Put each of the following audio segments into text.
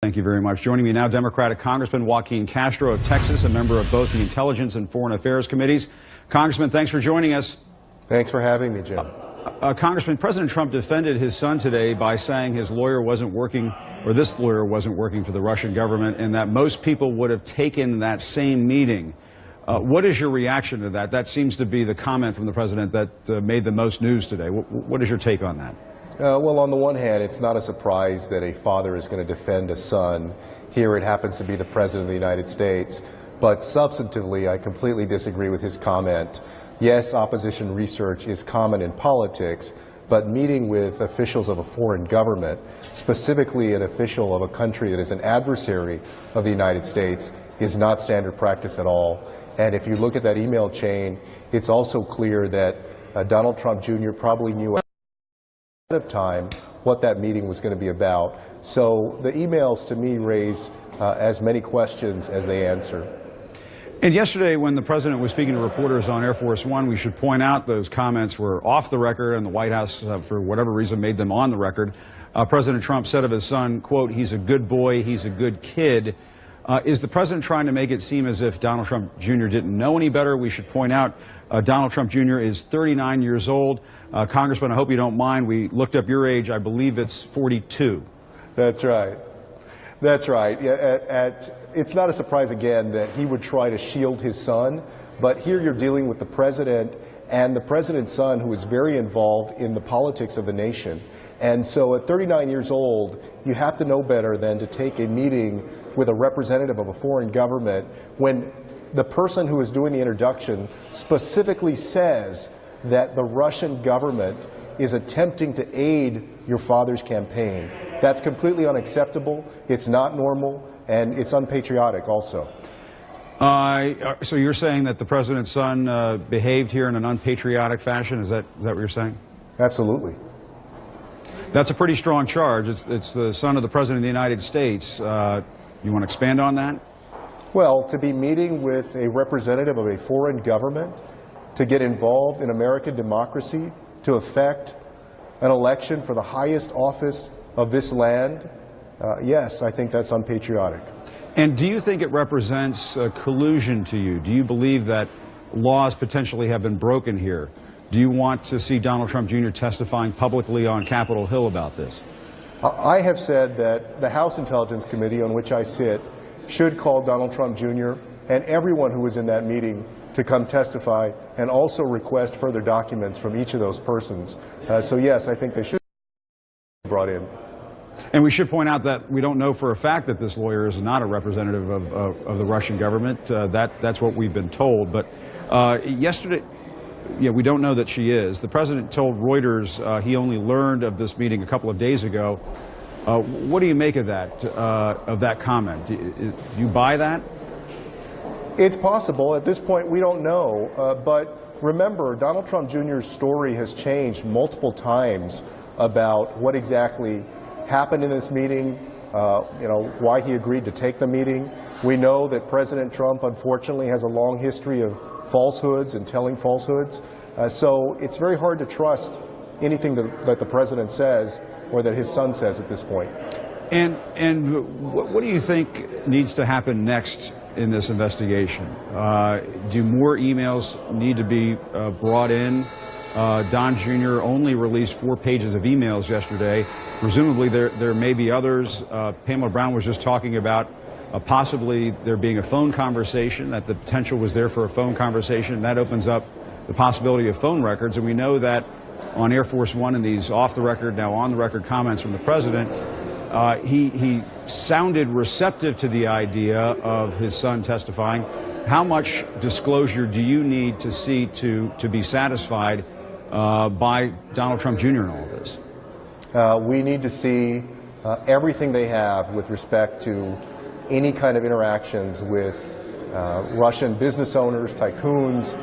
Thank you very much. Joining me now, Democratic Congressman Joaquin Castro of Texas, a member of both the Intelligence and Foreign Affairs Committees. Congressman, thanks for joining us. Thanks for having me, Jim. Congressman, President Trump defended his son today by saying his lawyer wasn't working, or this lawyer wasn't working for the Russian government, and that most people would have taken that same meeting. What is your reaction to that? That seems to be the comment from the president that made the most news today. What is your take on that? Well, on the one hand, it's not a surprise that a father is going to defend a son. Here it happens to be the President of the United States. But substantively, I completely disagree with his comment. Yes, opposition research is common in politics, but meeting with officials of a foreign government, specifically an official of a country that is an adversary of the United States, is not standard practice at all. And if you look at that email chain, it's also clear that Donald Trump Jr. probably knew of time what that meeting was going to be about. So the emails to me raise as many questions as they answer. And yesterday when the president was speaking to reporters on Air Force One, we should point out those comments were off the record, and the White House, for whatever reason, made them on the record. President Trump said of his son, quote, "He's a good boy, he's a good kid." Is the president trying to make it seem as if Donald Trump Jr. didn't know any better? We should point out Donald Trump Jr. is 39 years old. Congressman, I hope you don't mind. We looked up your age. I believe it's 42. That's right. That's right. It's not a surprise, again, that he would try to shield his son. But here you're dealing with the president and the president's son, who is very involved in the politics of the nation. And so at 39 years old, you have to know better than to take a meeting with a representative of a foreign government when the person who is doing the introduction specifically says that the Russian government is attempting to aid your father's campaign. That's completely unacceptable. It's not normal, and it's unpatriotic also. So you're saying that the president's son behaved here in an unpatriotic fashion? Is that what you're saying? Absolutely. That's a pretty strong charge. It's the son of the President of the United States. You want to expand on that? Well, to be meeting with a representative of a foreign government, to get involved in American democracy, to affect an election for the highest office of this land, yes, I think that's unpatriotic. And do you think it represents collusion to you? Do you believe that laws potentially have been broken here? Do you want to see Donald Trump Jr. testifying publicly on Capitol Hill about this? I have said that the House Intelligence Committee, on which I sit, should call Donald Trump Jr. and everyone who was in that meeting to come testify and also request further documents from each of those persons. So yes, I think they should be brought in. And we should point out that we don't know for a fact that this lawyer is not a representative of the Russian government. That's what we've been told. But yesterday, we don't know that she is. The president told Reuters he only learned of this meeting a couple of days ago. What do you make of that comment? Do you buy that? It's possible. At this point, we don't know. But remember, Donald Trump Jr.'s story has changed multiple times about what exactly happened in this meeting, why he agreed to take the meeting. We know that President Trump, unfortunately, has a long history of falsehoods and telling falsehoods. So it's very hard to trust anything that the president says or that his son says at this point. And what do you think needs to happen next in this investigation? Do more emails need to be brought in? Don Jr. only released 4 pages of emails yesterday. Presumably there may be others. Pamela Brown was just talking about possibly there being a phone conversation, that the potential was there for a phone conversation. That opens up the possibility of phone records. And we know that on Air Force One and these off-the-record, now on-the-record comments from the president, he sounded receptive to the idea of his son testifying. How much disclosure do you need to see to be satisfied by Donald Trump Jr. in all of this? We need to see everything they have with respect to any kind of interactions with Russian business owners, tycoons,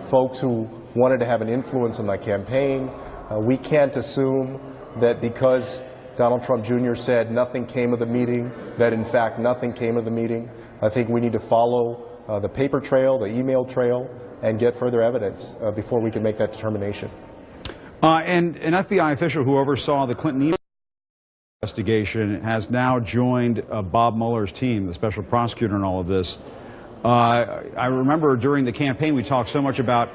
folks who wanted to have an influence on my campaign. We can't assume that because Donald Trump Jr. said nothing came of the meeting, that in fact nothing came of the meeting. I think we need to follow the paper trail, the email trail, and get further evidence before we can make that determination. And an FBI official who oversaw the Clinton email investigation has now joined Bob Mueller's team, the special prosecutor in all of this. I remember during the campaign we talked so much about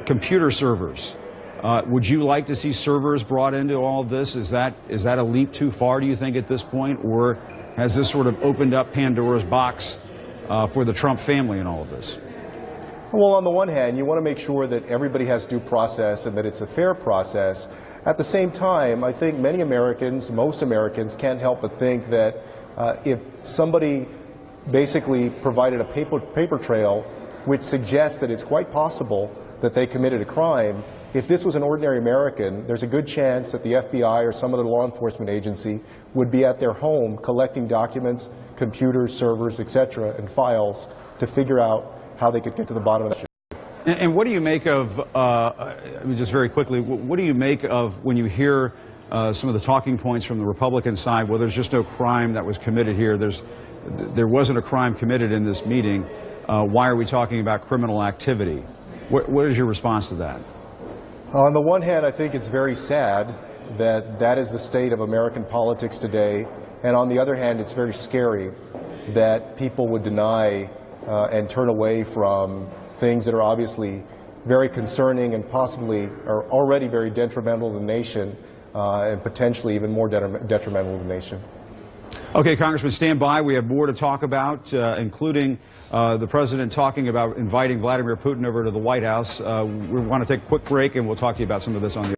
computer servers. Would you like to see servers brought into all of this? Is that a leap too far, do you think, at this point? Or has this sort of opened up Pandora's box for the Trump family in all of this? Well, on the one hand, you want to make sure that everybody has due process and that it's a fair process. At the same time, I think many Americans, most Americans, can't help but think that if somebody basically provided a paper trail which suggests that it's quite possible that they committed a crime, if this was an ordinary American, there's a good chance that the FBI or some other law enforcement agency would be at their home collecting documents, computers, servers, etc., and files to figure out how they could get to the bottom of that. And what do you make of, just very quickly, what do you make of when you hear some of the talking points from the Republican side? Well, there's just no crime that was committed here. There wasn't a crime committed in this meeting. Why are we talking about criminal activity? What is your response to that? On the one hand, I think it's very sad that that is the state of American politics today. And on the other hand, it's very scary that people would deny and turn away from things that are obviously very concerning and possibly are already very detrimental to the nation and potentially even more detrimental to the nation. Okay, Congressman, stand by. We have more to talk about, including the president talking about inviting Vladimir Putin over to the White House. We want to take a quick break, and we'll talk to you about some of this on the